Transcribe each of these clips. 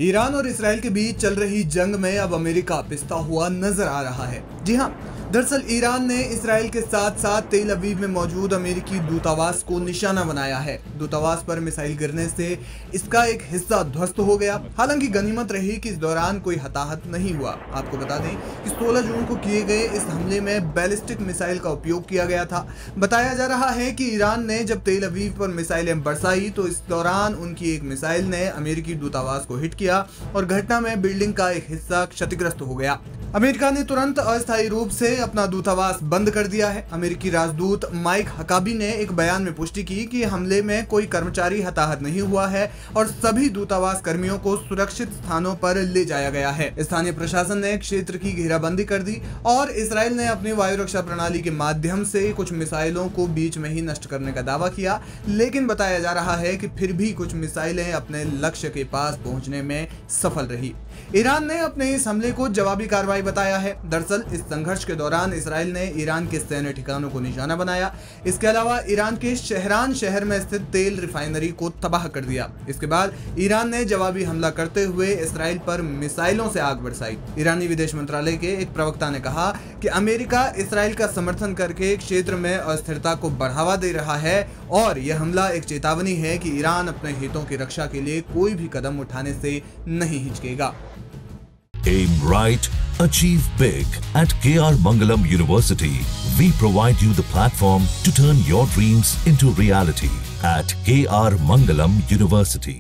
Iran और Israel के बीच चल रही जंग में अब अमेरिका पिसता हुआ नजर आ रहा है। जी हां, दरअसल ईरान ने इसराइल के साथ साथ तेल अवीव में मौजूद अमेरिकी दूतावास को निशाना बनाया है। दूतावास पर मिसाइल गिरने से इसका एक हिस्सा ध्वस्त हो गया। हालांकि गनीमत रही कि इस दौरान कोई हताहत नहीं हुआ। आपको बता दें कि 16 जून को किए गए इस हमले में बैलिस्टिक मिसाइल का उपयोग किया गया था। बताया जा रहा है कि ईरान ने जब तेल अवीव पर मिसाइलें बरसाई तो इस दौरान उनकी एक मिसाइल ने अमेरिकी दूतावास को हिट किया और घटना में बिल्डिंग का एक हिस्सा क्षतिग्रस्त हो गया। अमेरिका ने तुरंत अस्थायी रूप से अपना दूतावास बंद कर दिया है। अमेरिकी राजदूत माइक हकाबी ने एक बयान में पुष्टि की कि हमले में कोई कर्मचारी हताहत नहीं हुआ है और सभी दूतावास कर्मियों को सुरक्षित स्थानों पर ले जाया गया है। स्थानीय प्रशासन ने क्षेत्र की घेराबंदी कर दी और इसराइल ने अपनी वायु रक्षा प्रणाली के माध्यम से कुछ मिसाइलों को बीच में ही नष्ट करने का दावा किया, लेकिन बताया जा रहा है कि फिर भी कुछ मिसाइलें अपने लक्ष्य के पास पहुंचने में सफल रही। ईरान ने अपने इस हमले को जवाबी कार्रवाई बताया है। दरअसल इस संघर्ष के दौरान इसराइल ने ईरान के सैन्य ठिकानों को निशाना बनाया। इसके अलावा ईरान के शहरान शहर में स्थित तेल रिफाइनरी को तबाह कर दिया। इसके बाद ईरान ने जवाबी हमला करते हुए इसराइल पर मिसाइलों से आग बरसाई। ईरानी विदेश मंत्रालय के एक प्रवक्ता ने कहा कि अमेरिका इसराइल का समर्थन करके क्षेत्र में अस्थिरता को बढ़ावा दे रहा है और यह हमला एक चेतावनी है कि ईरान अपने हितों की रक्षा के लिए कोई भी कदम उठाने से नहीं हिचकेगा। Aim right, achieve big. At KR Mangalam University, we provide you the platform to turn your dreams into reality. At KR Mangalam University.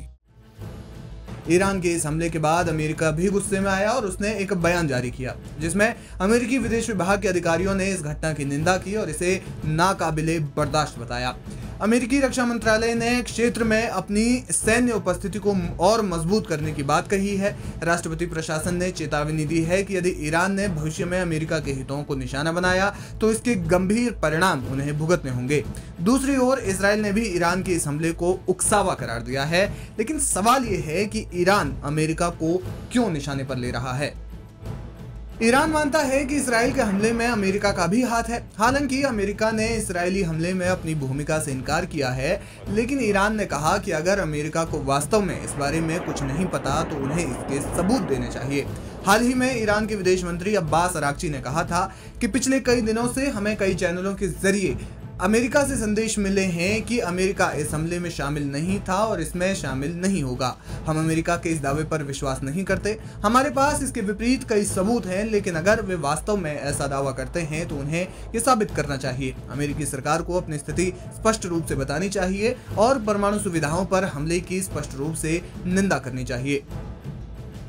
Iran के इस हमले के बाद अमेरिका भी गुस्से में आया और उसने एक बयान जारी किया जिसमें अमेरिकी विदेश विभाग के अधिकारियों ने इस घटना की निंदा की और इसे नाकाबिले बर्दाश्त बताया। अमेरिकी रक्षा मंत्रालय ने क्षेत्र में अपनी सैन्य उपस्थिति को और मजबूत करने की बात कही है। राष्ट्रपति प्रशासन ने चेतावनी दी है कि यदि ईरान ने भविष्य में अमेरिका के हितों को निशाना बनाया तो इसके गंभीर परिणाम उन्हें भुगतने होंगे। दूसरी ओर इसराइल ने भी ईरान के इस हमले को उकसावा करार दिया है, लेकिन सवाल यह है कि ईरान अमेरिका को क्यों निशाने पर ले रहा है। ईरान मानता है कि इसराइल के हमले में अमेरिका का भी हाथ है। हालांकि अमेरिका ने इसराइली हमले में अपनी भूमिका से इनकार किया है, लेकिन ईरान ने कहा कि अगर अमेरिका को वास्तव में इस बारे में कुछ नहीं पता तो उन्हें इसके सबूत देने चाहिए। हाल ही में ईरान के विदेश मंत्री अब्बास अराक्ची ने कहा था कि पिछले कई दिनों से हमें कई चैनलों के जरिए अमेरिका से संदेश मिले हैं कि अमेरिका इस हमले में शामिल नहीं था और इसमें शामिल नहीं होगा। हम अमेरिका के इस दावे पर विश्वास नहीं करते। हमारे पास इसके विपरीत कई सबूत हैं, लेकिन अगर वे वास्तव में ऐसा दावा करते हैं तो उन्हें ये साबित करना चाहिए। अमेरिकी सरकार को अपनी स्थिति स्पष्ट रूप से बतानी चाहिए और परमाणु सुविधाओं पर हमले की स्पष्ट रूप से निंदा करनी चाहिए।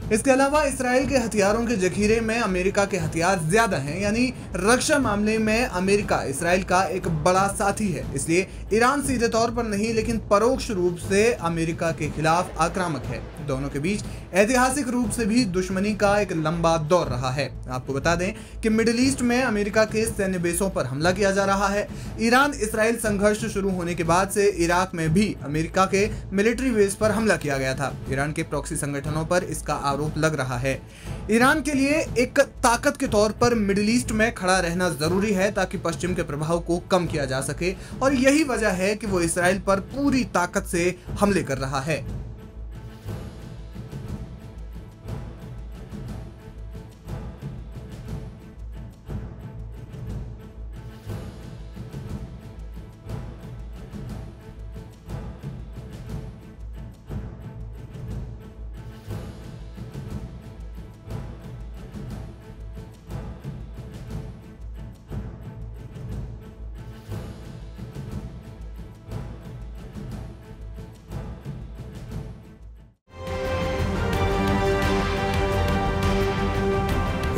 इसके अलावा इसराइल के हथियारों के जखीरे में अमेरिका के हथियार ज्यादा हैं, यानी रक्षा मामले में अमेरिका इसराइल का एक बड़ा साथी है। इसलिए ईरान सीधे तौर पर नहीं लेकिन परोक्ष रूप से अमेरिका के खिलाफ आक्रामक है। दोनों के बीच ऐतिहासिक रूप से भी दुश्मनी का एक लंबा दौर रहा है। आपको बता दें कि मिडिल ईस्ट में अमेरिका के सैन्य बेसों पर हमला किया जा रहा है। ईरान इसराइल संघर्ष शुरू होने के बाद से इराक में भी अमेरिका के मिलिट्री बेस पर हमला किया गया था। ईरान के प्रॉक्सी संगठनों पर इसका आरोप लग रहा है। ईरान के लिए एक ताकत के तौर पर मिडिल ईस्ट में खड़ा रहना जरूरी है ताकि पश्चिम के प्रभाव को कम किया जा सके और यही वजह है कि वो इसराइल पर पूरी ताकत से हमले कर रहा है।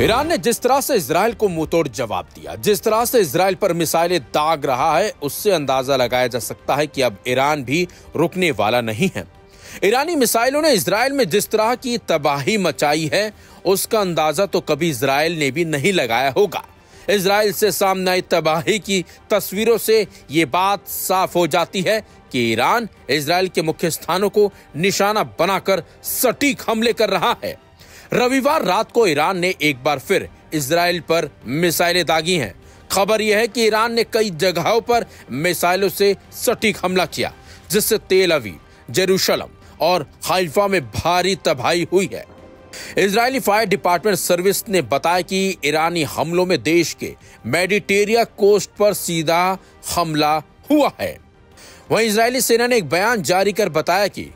ईरान ने जिस तरह से इजराइल को मुंहतोड़ जवाब दिया, जिस तरह से इजराइल पर मिसाइलें दाग रहा है, उससे अंदाजा लगाया जा सकता है कि अब ईरान भी रुकने वाला नहीं है। ईरानी मिसाइलों ने इजराइल में जिस तरह की तबाही मचाई है, उसका अंदाजा तो कभी इजराइल ने भी नहीं लगाया होगा। इजराइल से सामने आई तबाही की तस्वीरों से ये बात साफ हो जाती है कि ईरान इजराइल के मुख्य स्थानों को निशाना बनाकर सटीक हमले कर रहा है। रविवार रात को ईरान ने एक बार फिर इजराइल पर मिसाइलें दागी हैं। खबर यह है कि ईरान ने कई जगहों पर मिसाइलों से सटीक हमला किया, जिससे तेल अवीव, जेरूशलम और हाइफा में भारी तबाही हुई है। इजरायली फायर डिपार्टमेंट सर्विस ने बताया कि ईरानी हमलों में देश के मेडिटेरियन कोस्ट पर सीधा हमला हुआ है। वहीं इजरायली सेना ने एक बयान जारी कर बताया कि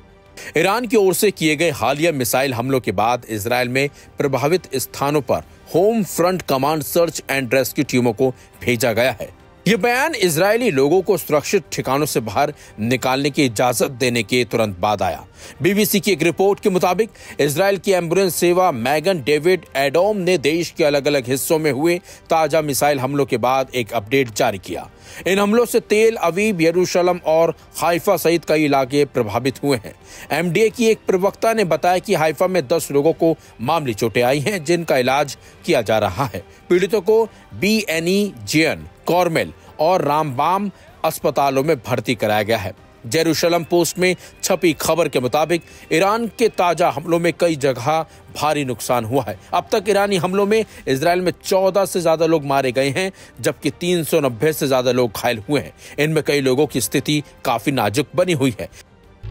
ईरान की ओर से किए गए हालिया मिसाइल हमलों के बाद इजरायल में प्रभावित स्थानों पर home front command search and rescue टीमों को भेजा गया है। यह बयान इजरायली लोगों को सुरक्षित ठिकानों से बाहर निकालने की इजाजत देने के तुरंत बाद आया। बीबीसी की एक रिपोर्ट के मुताबिक इजरायल की एम्बुलेंस सेवा मैगन डेविड एडोम ने देश के अलग अलग हिस्सों में हुए ताजा मिसाइल हमलों के बाद एक अपडेट जारी किया। इन हमलों से तेल अवीव, यरूशलेम और हाइफा सहित कई इलाके प्रभावित हुए हैं। एमडीए की एक प्रवक्ता ने बताया कि हाइफा में 10 लोगों को मामूली चोटें आई हैं, जिनका इलाज किया जा रहा है। पीड़ितों को BNE जेएन, कॉर्मेल और रामबाम अस्पतालों में भर्ती कराया गया है। जेरूशलम पोस्ट में छपी खबर के मुताबिक ईरान के ताजा हमलों में कई जगह भारी नुकसान हुआ है। अब तक ईरानी हमलों में इजरायल में 14 से ज्यादा लोग मारे गए हैं, जबकि 390 से ज्यादा लोग घायल हुए हैं। इनमें कई लोगों की स्थिति काफी नाजुक बनी हुई है।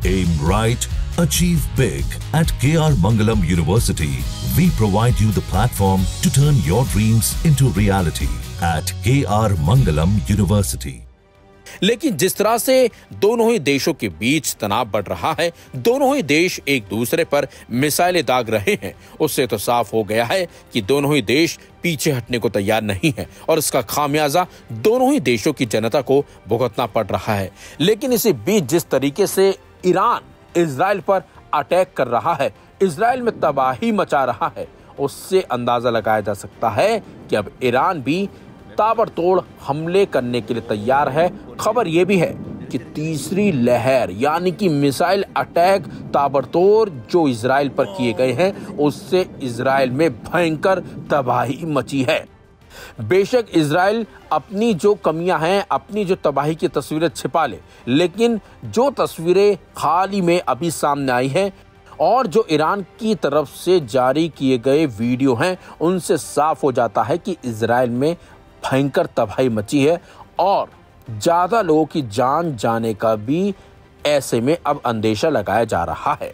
Aim right, achieve big. At KR Mangalam University, we provide you the platform to turn your dreams into reality. At KR Mangalam University. लेकिन जिस तरह से दोनों ही देशों के बीच तनाव बढ़ रहा है, दोनों ही देश एक दूसरे पर मिसाइलें दाग रहे हैं, उससे तो साफ हो गया है कि दोनों ही देश पीछे हटने को तैयार नहीं है और इसका खामियाजा दोनों ही देशों की जनता को भुगतना पड़ रहा है। लेकिन इसी बीच जिस तरीके से ईरान इजरायल पर अटैक कर रहा है, इजरायल में तबाही मचा रहा है, उससे अंदाजा लगाया जा सकता है कि अब ईरान भी ताबड़तोड़ हमले करने के लिए तैयार है। खबर यह भी है कि तीसरी लहर यानी कि मिसाइल अटैक ताबड़तोड़ जो इजरायल पर किए गए हैं, उससे इजरायल में भयंकर तबाही मची है। बेशक इजरायल अपनी जो कमियां हैं, अपनी जो तबाही की तस्वीरें छिपा ले, लेकिन जो तस्वीरें हाल ही में अभी सामने आई हैं और जो ईरान की तरफ से जारी किए गए वीडियो हैं, उनसे साफ हो जाता है कि इजरायल में भयंकर तबाही मची है और ज्यादा लोगों की जान जाने का भी ऐसे में अब अंदेशा लगाया जा रहा है।